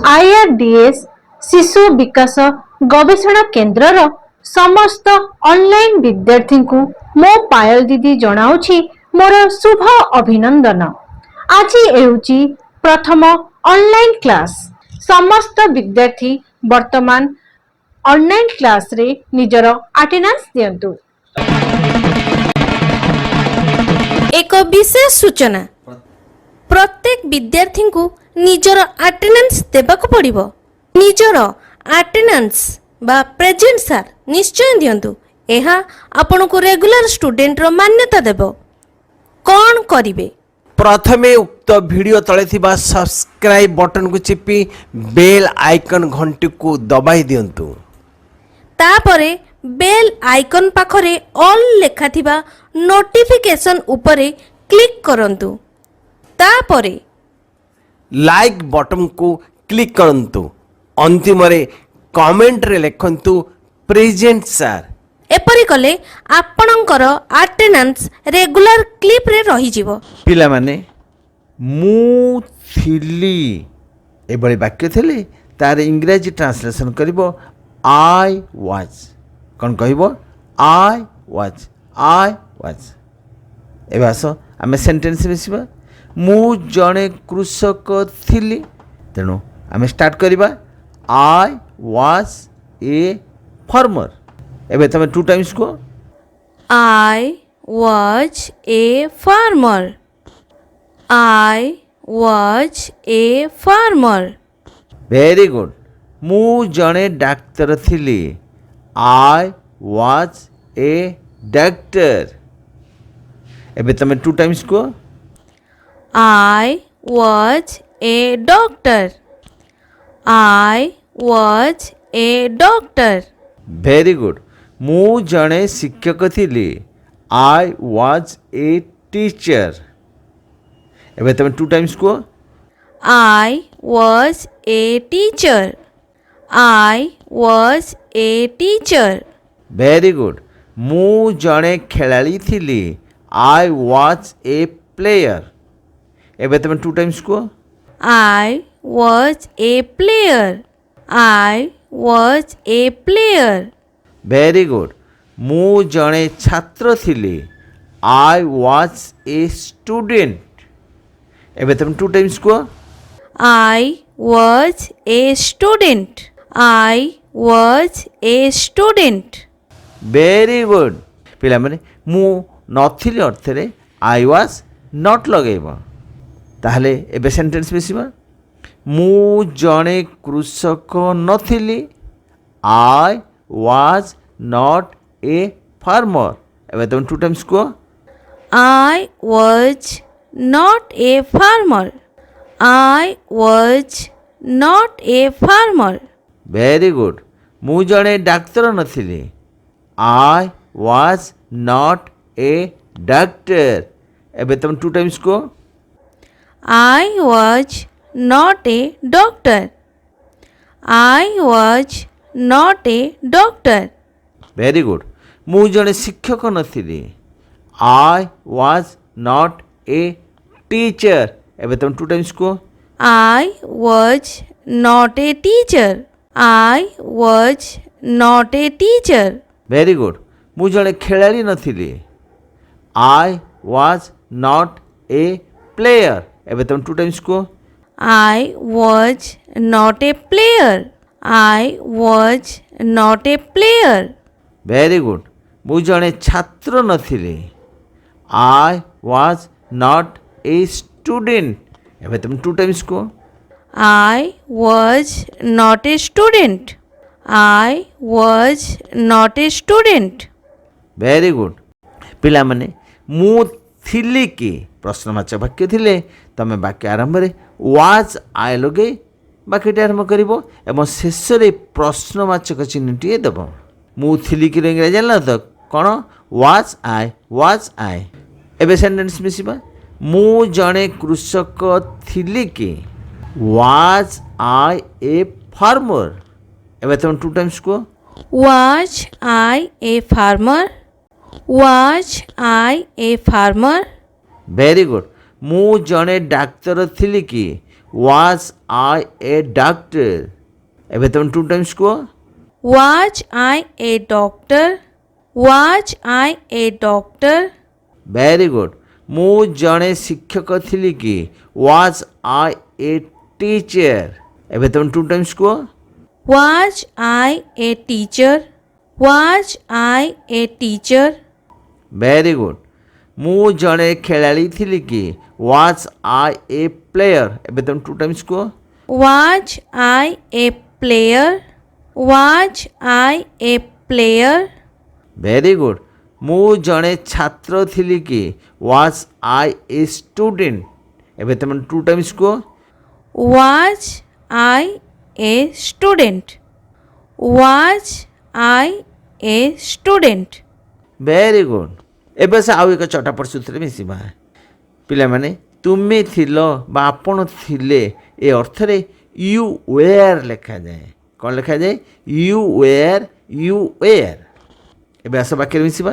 IRDS शिशु विकास गवेषणा केन्द्रर समस्त online विद्यार्थी को मो पायल दीदी जनाऊँगी मोर शुभ अभिनंदन। आज एउची प्रथम ऑनलाइन क्लास। समस्त विद्यार्थी वर्तमान ऑनलाइन क्लास रे निजर अटेंडेंस दियंतु। एक विशेष सूचना, प्रत्येक विद्यार्थी को निजर अटेंडेंस देबाक पड़िबो। निजर अटेंडेंस बा प्रेजेंट सार निश्चय दियंतु। एहा आपन को रेगुलर स्टूडेंट रो मान्यता देबो। कौन करिवे? प्रथमे उक्त वीडियो तले थिबा सब्सक्राइब बटन को चिपी बेल आइकन घंटी को दबाई दियंतु। तापरे बेल आइकन पाखरे ऑल लेखा थिबा नोटिफिकेशन उपरे क्लिक करंतु। तापरे लाइक बटन को क्लिक करंतु। अंतिम रे कमेंट रे लिखंतु प्रेजेंट सर। एपरि कले आपणकर अटेंडेंस रेगुलर क्लिप रे रही जिवो। पिला माने मु थिली एबळे वाक्य थिले तार इंग्रजी ट्रांसलेशन करिवो आई वाज। कोन कहिवो आई वाज। एबे आसो आमे सेंटेंस मिसिबा। मु जणे कृषक थिली। तेणु आमे स्टार्ट करिबा आई वाज ए फार्मर। एबे तमे टू टाइम्स को I was a farmer. I was a farmer. Very good. मु जणे डाक्टर थिली। I was a doctor. एबे तमे टू टाइम्स को I was a doctor. I was a doctor. Very good. मु जणे शिक्षक थिली। I was A teacher. एबे तमे टू टाइम्स को I was a teacher. I was a teacher. Very good. मु जणे खेलाड़ी थिली। I was A player. एबे तमे टू टाइम्स को I was a player. I was a player. Very good. मु जणे छात्र थिली। I was A student. एबे तमे टू टाइम्स को I was a student. I was a student. Very good. पिला माने मु नथिली अर्थ रे आई वाज नॉट लगेबो। ताहले एबे सेंटेंस मिसिबा। मु जणे कृषक नथिली। I was not a farmer. एबे तुम टू टाइम्स को I was not a farmer. I was not a farmer. Very good. मु जणे डाक्तर नथिली। I was not a doctor. एबे तुम टू टाइम्स को I was not a doctor. I was not a doctor. Very good. मु जणे शिक्षक नथिली। I was not a teacher. एबे तुम टू टाइम्स को I was not a teacher. I was not a teacher. Very good. मु जणे खेलाड़ी नथिली। I was not a player. एबे तुम टू टाइम्स को I was not a player. I was not a player. Very good. मु जणे छात्र नथिली। I was not a student. एबे तुम टू टाइम्स को I was not a student. I was not a student. Very good. पिला माने मु थिली कि प्रश्नवाचक वाक्य थिले तमे वाक्य आरंभ रे वाज आई लगे वाक्यटी आरंभ करिवो एवं शेष रे प्रश्नवाचक चिन्हटी देबो। मु थिली कि इंग्रजी जानला तो कोन वाज आई। एबे सेंटेंस मिसिबा। मु जणे कृषक थिली कि वाज आई ए फार्मर। एबे तुम टू टाइम्स को Was I a farmer? Was I a farmer? Very good. मु जणे डाक्तर थिली कि वाज आई ए डॉक्टर एबे तुम टू टाइम्स को Was I a doctor? Was I a doctor? Very good मु जणे शिक्षक थिली कि वाज आई ए टीचर एबे तुम टू टाइम्स को Was I a teacher? Was I a teacher? Very good मु जणे खेलाड़ी थिली कि वाज आई ए प्लेयर एबे तुम टू टाइम्स को Was I a player? Was I a player? Very good मु जणे छात्र थिली कि वाज आई ए स्टूडेंट एबे तुम टू टाइम्स को Was I a student? Was I a student? Very good एबे से आउ एक चटापट सूत्र मिसिबा पिला माने तुमे थिलो बा आपण थिले ए अर्थ रे यू वेयर लिखा जाए कौन लिखा जाए यू वेयर एबे आस वाक्य मिसिबा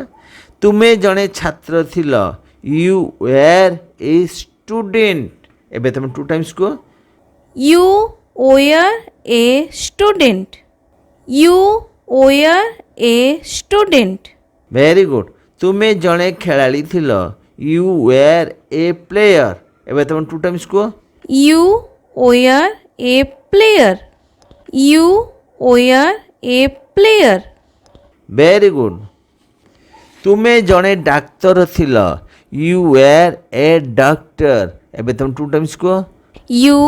तुमे जणे छात्र थिल यू वेयर ए स्टूडेंट एबे तुम टू टाइम्स को You were a student. You were a student. Very good तुमे जणे खेलाड़ी थिल यू वेयर ए प्लेयर एबे तुम टू टाइम्स को You were a player. You were a player. Very good तुमे जणे डाक्तर थिल यू वेयर ए डॉक्टर एबे तुम टू टाइम्स को You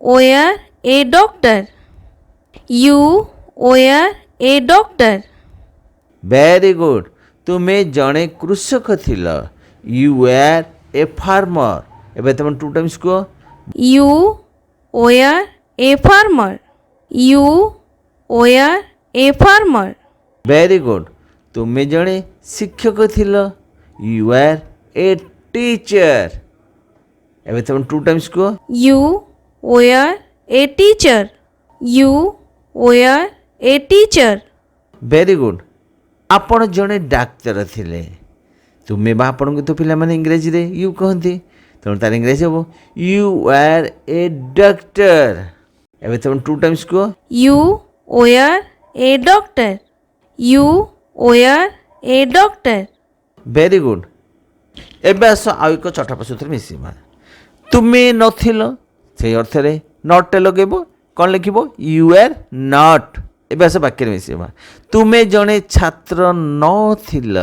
were a doctor. You were a doctor. Very good तुमे जणे कृषक थिल यू वेयर ए फार्मर एबे तुम टू टाइम्स को You were a farmer. You were a farmer. Very good तुमे जणे शिक्षक थिल यू वेयर ए टीचर एबे तुम टू टाइम्स को You were a teacher. You were a teacher. Very good आपण जणे डाक्तर थिले तुमे बा आपण को तो पिला माने इंग्रजी रे यू कहंती तेणु तार इंग्रजी हम यू आर ए डॉक्टर एबे तुम टू टाइम्स को You were a doctor. You were a doctor. Very good एबे आस आउ एक चटाप सूत्र मिसिबा तुमे नथिल से अर्थ रे नॉट लगेबो कौन लिखिबो यू आर नॉट एबे आस वाक्य मिसिबा तुमे जणे छात्र नथिल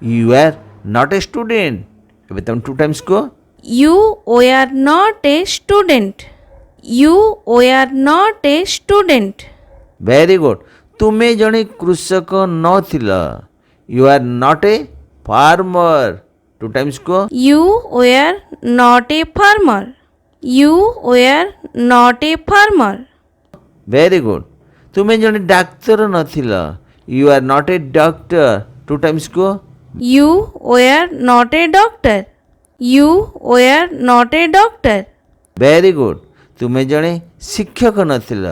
you are not a student एबे तुम टू टाइम्स को You were not a student. You were not a student. Very good तुमे जणे कृषक नथिल you are not a farmer two times को You were not a farmer. You were not a farmer. Very good तुमे जणे doctor नथिल you are not a doctor two times को You were not a doctor. You were not a doctor. Very good तुमे जणे शिक्षक नथिल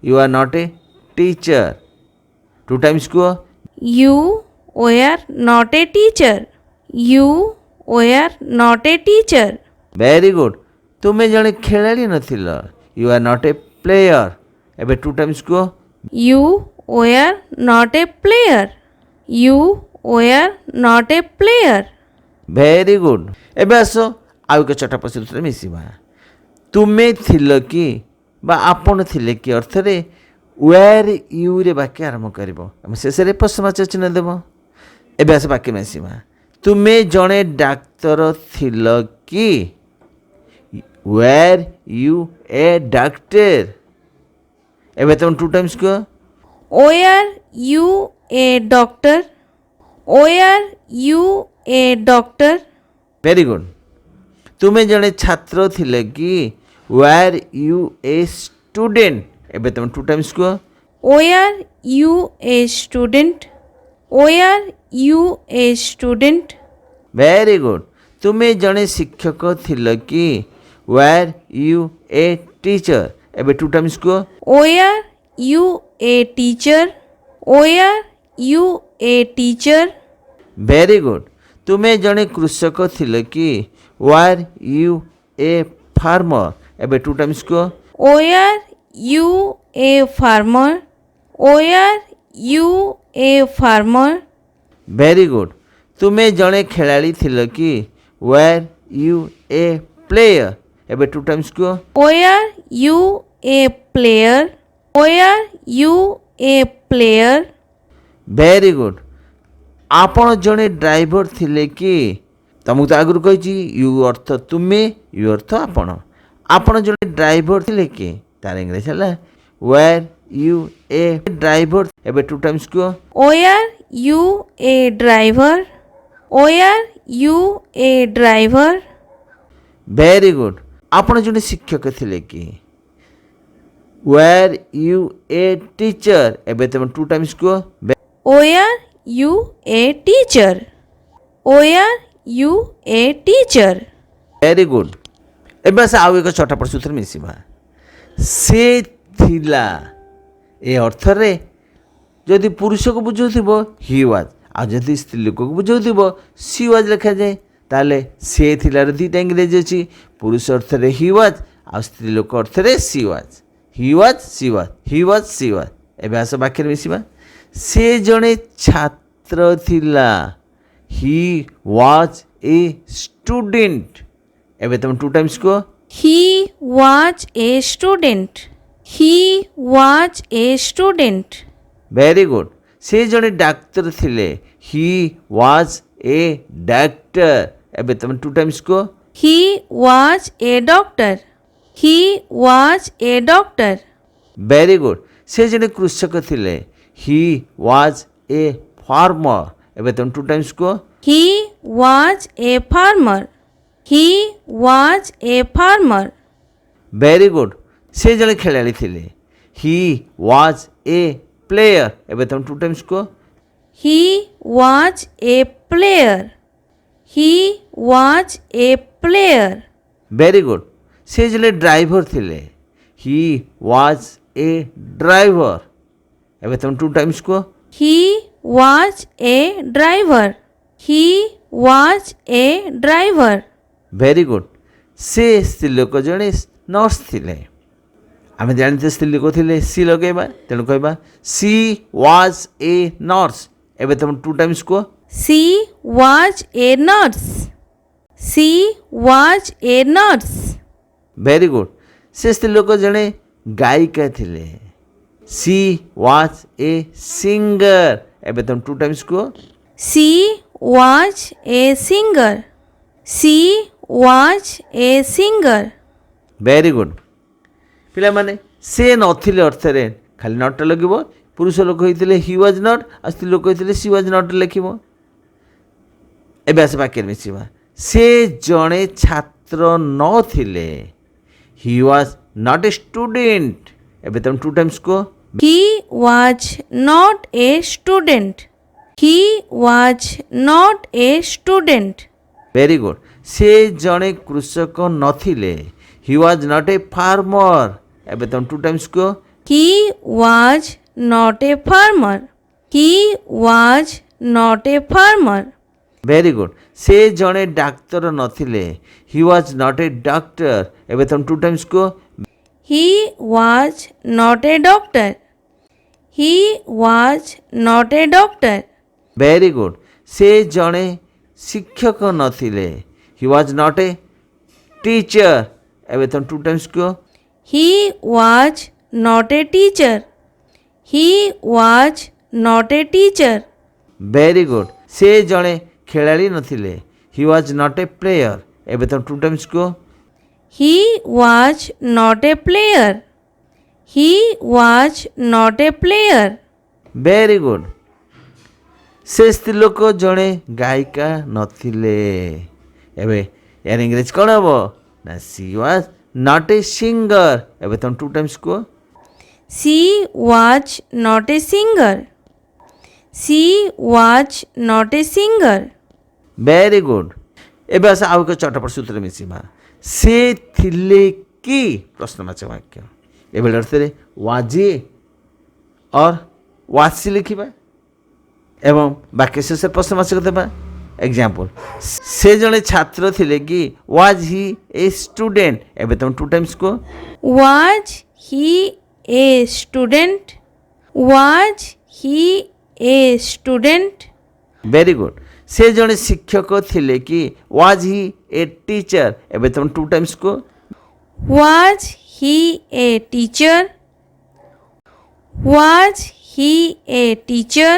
you are not a teacher two times को You were not a teacher. You were not a teacher. Very good तुमे जणे खेलाड़ी नथिल you are not a player एबे टू टाइम्स को You were not a player. You were not a player. Very good एबे आसो आउ एक चटाप सूत्र मिसिबा तुमे थिल कि बा आपण थिले कि अर्थ रे वेयर यू रे वाक्य आरंभ करबो हम शेष रे प्रश्नवाचक चिन्ह देबो एबे आस वाक्य मिसिबा तुमे जणे डाक्तर थिल कि वेयर यू ए डॉक्टर एबे तुम टू टाइम्स को Were you a doctor? Were you a doctor? Very good तुमे जणे छात्र थिले कि वेयर यू ए स्टूडेंट एबे तुम टू टाइम्स को Were you a student? Were you a student? Very good तुमे जणे शिक्षक थिल कि वेयर यू ए टीचर एबे टू टाइम्स को Were you a teacher? Were you a teacher? Very good तुमे जणे कृषक थिल कि वेयर यू ए फार्मर एबे टू टाइम्स को Were you a farmer? Were you a farmer? Very good तुम्हें जड़े खेलाड़ी थिल कि वेर यू ए प्लेयर एबे टू टाइम्स को Were you a player? Were you a player? Very good आपण जड़े ड्राइवर थिले कि तुमको तो आगुरी कही यू अर्थ तुम्हें यू अर्थ आपण आपण जड़े ड्राइवर थिले कि तार इंग्लिश है वेर यू ए ड्राइवर एबे टू टाइम्स को Were you a driver? Were you a driver? Very good आपण जड़े शिक्षक थिले कि वेर यू ए टीचर एबे तुम टू टाइम्स को Were you a teacher? Were you a teacher? Very good एबे से आउ एक छटा प्रसूत्र मिसिबा से थिला ए अर्थ रे जदि पुरुष को बुझाउथिबो ही वाज आ जदि स्त्री लोक को बुझाउथिबो सी वाज लिखा जाए ताले से थिला रे दुईटा इंग्रेजी अछि पुरुष अर्थ रे ही वाज आ स्त्री लोक अर्थ रे she was he was she was he was she was एबे आस वाक्य मिसिबा से जणे छात्र थिला ही वाज ए स्टूडेंट एबे तुम टू टाइम्स को He was a student. He was a student. Very good से जड़े डाक्तर थिले ही वाज ए डाक्टर एबे तुम टू टाइम्स को He was a doctor. He was a doctor. Very good से जड़े कृषक थिले ही वाज ए फार्मर एबे तुम टू टाइम्स को He was a farmer. He was a farmer. Very good से जड़े खेलाड़ी थिले ही वाज ए प्लेयर एबे तुम टू टाइम्स को He was a player. He was a player. Very good से जड़े ड्राइवर थिले ही वाज ए ड्राइवर एबे तुम टू टाइम्स को He was a driver. He was a driver. Very good से स्त्री लोक जड़े नर्स थिले आम जानते स्त्री लोक थिले सी लगेबा तेणु कहबा सी वाज ए नर्स एबे तुम टू टाइम्स को She was a nurse. She was a nurse. Very good से स्त्री लोक जड़े गायिका थिले सी वाज ए सिंगर एबे तुम टू टाइम्स को She was a singer. She was a singer. Very good पिला माने से नथिले अर्थ रे खाली नट लगिबो पुरुष लोक होइतिले ही वाज नॉट आ स्त्री लोक होइतिले सी वाज नॉट लिखिबो एबे आसे वाक्य मिसिबा से जणे छात्र न थिले ही वाज नॉट ए स्टूडेंट एबे तुम टू टाइम्स को He was not a student. He was not a student. Very good से जणे कृषक नथिले he was not a farmer एबे तुम टू टाइम्स को He was not a farmer. He was not a farmer. Very good से जणे doctor नथिले he was not a doctor एबे तुम टू टाइम्स को He was not a doctor. He was not a doctor. Very good से जणे शिक्षक नथिले he was not a teacher एबे तुम टू टाइम्स को He was not a teacher. He was not a teacher. Very good से जणे खेलाड़ी नथिले he was not a player एबे तुम टू टाइम्स को He was not a player. He was not a player. Very good से स्त्री लोक जणे गायिका नथिले एबे यार इंग्लिश कौन हम ना she was not a singer एबे तुम टू टाइम्स को She was not a singer. She was not a singer. Very good एबे आस आउ एक चटपट सूत्र मिसिमा से थिले कि प्रश्नवाचक वाक्य एबे अर्थ रे वाजे और वासी लिखिबा एवं वाक्य शेष प्रश्नवाचक देबा एग्जांपल से जड़े छात्र थिले कि वाज ही ए स्टूडेंट एबे तुम टू टाइम्स को Was he a student? Was he a student? Very good से जड़े शिक्षक थिले कि वाज ही ए टीचर एबे तुम टू टाइम्स को Was he a teacher? Was he a teacher?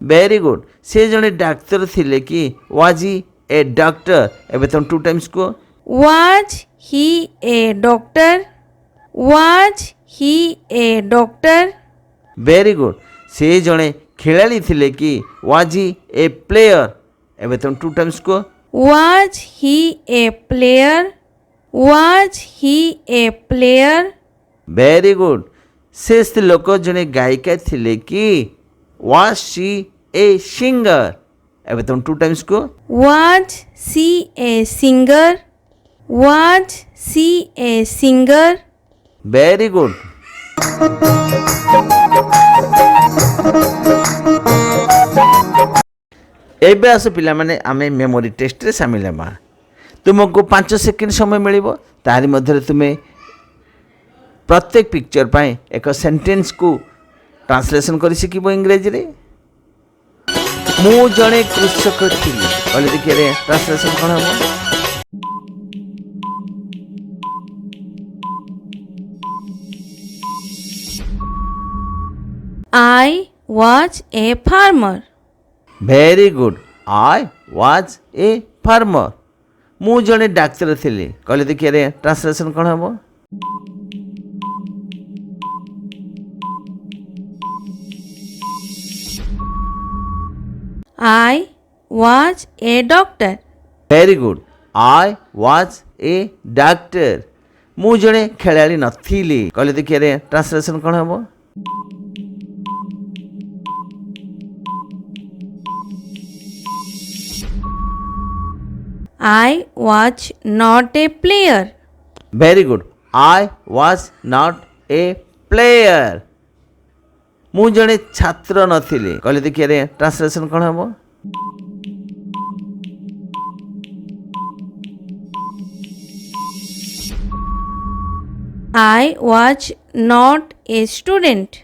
Very good से जड़े डाक्टर थिले कि वाज ही ए डॉक्टर एबे तुम टू टाइम्स को Was he a doctor? Was he a doctor? Very good से जड़े खिलाड़ी थिले कि वाज ही ए प्लेयर एबे तुम टू टाइम्स को Was he a player? Was he a player? Very good से लोक जड़े गायिका थिले कि वाज शी ए सिंगर एबे तुम टू टाइम्स को Was she a singer? Was she a singer? Very good एबे आस पिला माने आमे मेमोरी टेस्ट रे शामिल हेमा तुमको 5 सेकेंड समय मिलिबो तारि मध्य तुम्हें प्रत्येक पिक्चर पाए एक सेंटेंस को ट्रांसलेशन करि सिकिबो इंग्रजी रे मु जणे कृषक थिली कहले देखिए रे ट्रांसलेशन कोन हबो I was a farmer. Very good I was a farmer मु जणे डाक्टर थिली कहले देखिए रे ट्रांसलेशन कोन हबो I was a doctor. Very good I was A doctor मु जणे खेलाड़ी नथिली कहले देखिए रे ट्रांसलेशन कोन हबो I was not a player. Very good I was not a player मु जणे छात्र नथिली कहले देखिए रे ट्रांसलेशन कोन हबो I was not a student.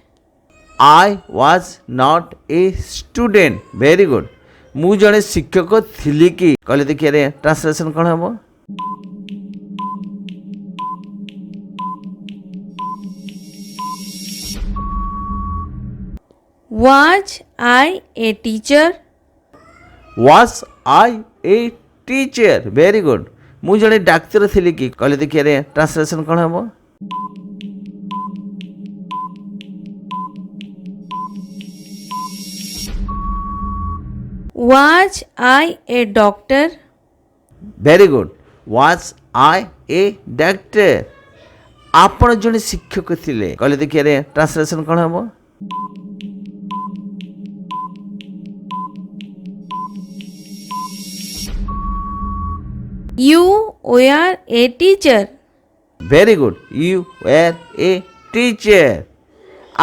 I was not a student very good मु जणे शिक्षक थिली कि कहले देखिए रे ट्रांसलेशन कोन हबो Was I a teacher? Was I a teacher very good मु जणे डाक्टर थिली कि कहले देखिए रे ट्रांसलेशन कोन हबो Was I a doctor? Very good was I A doctor आपण जणे शिक्षक थिले कहले देखिए रे ट्रांसलेशन कोन हबो You were a teacher. Very good you were a teacher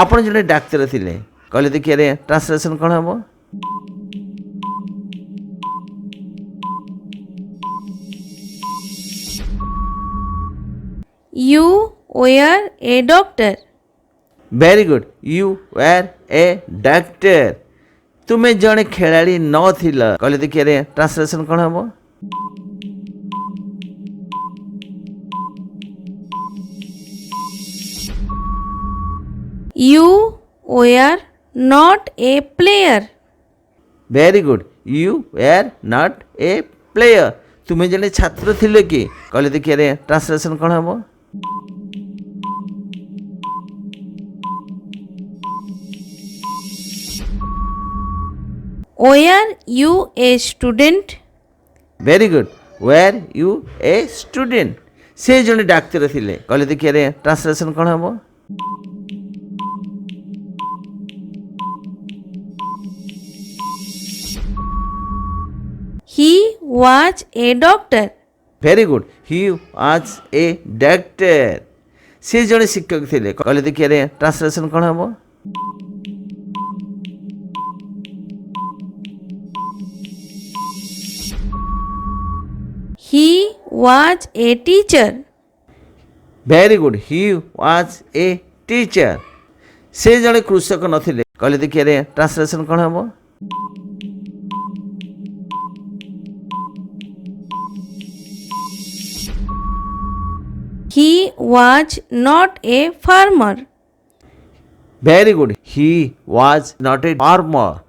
आपण जणे डाक्टर थिले कहले देखिए रे ट्रांसलेशन कोन हबो You were a doctor. Very good you were a doctor तुमे जणे खेलाड़ी न थिला कहले देखिए रे ट्रांसलेशन कोन हबो You were not a player. Very good you were not a player तुमे जणे छात्र थिले कि कहले देखिए रे ट्रांसलेशन कोन हबो Were you a student? Very good were you a student से जणे डाक्टर थिले कहले देखिए रे ट्रांसलेशन कोन हबो He was a doctor. Very good he was a doctor से जणे शिक्षक थिले कहले देखिए रे ट्रांसलेशन कोन हबो He was a teacher. Very good he was a teacher से जड़े कृषक नथिले कहले देखिए रे ट्रांसलेशन कौन हम He was not a farmer. Very good he was not a farmer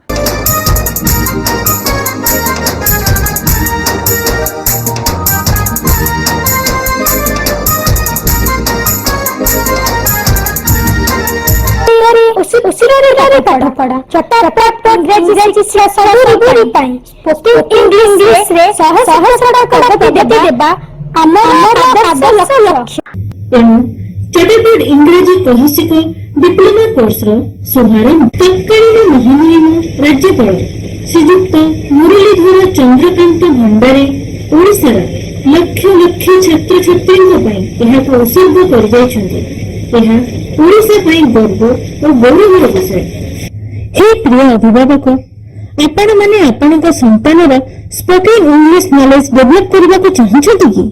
उसी पाठ पढ़ा चटा इंग्रेजी सबुरी पाई इंग्लिश रे सहसड़ा कॉपी देबा हमर आदर्श लक्ष्य एणु चटपट इंग्रेजी कौशिक डिप्लोमा कोर्स शुभारंभ तत्कालीन महामहिम राज्यपाल श्रीयुक्त मुरलीधर चंद्रकांत भंडारी ओडिशार लक्ष लक्ष छात्र छात्री उत्सर्ग कर ओडिशा गर्व और गौरवर विषय। हे प्रिय अभिभावक आपण माने आपणक संतानर स्पोकन इंग्लिश नॉलेज डेवलप करबा को चाहछथि कि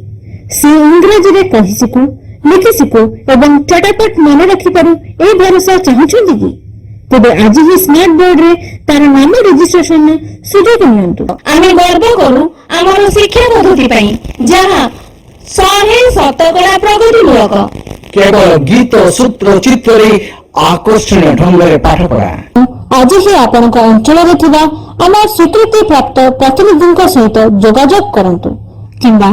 से इंग्रजी रे कहि सिकु लिखि सिकु एवं चटापट मन रखि पारु ए भरोसा चाहछथि कि तबे आज ही स्मार्ट बोर्ड रे तार नाम रजिस्ट्रेशन सुযোগ नियंतु। आमे गर्व करू हमर शिक्षा पद्धति पई जहां 100% प्रगतिमूलक केवल गीत सूत्र चित्र आकर्षणीय ढंग से पाठ पढ़ा आज ही आपण अंचल आम स्वीकृति प्राप्त प्रतिनिधि सहित जोगाजोग करंतु किंबा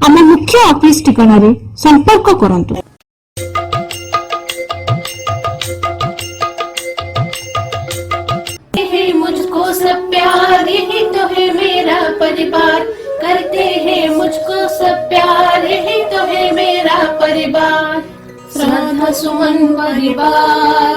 आम मुख्य ऑफिस ठिकाना संपर्क करंतु। मुझको सब प्यार यही तो है मेरा परिवार करते हैं मुझको सब प्यार यही तो है मेरा परिवार श्रद्धा सुमन परिवार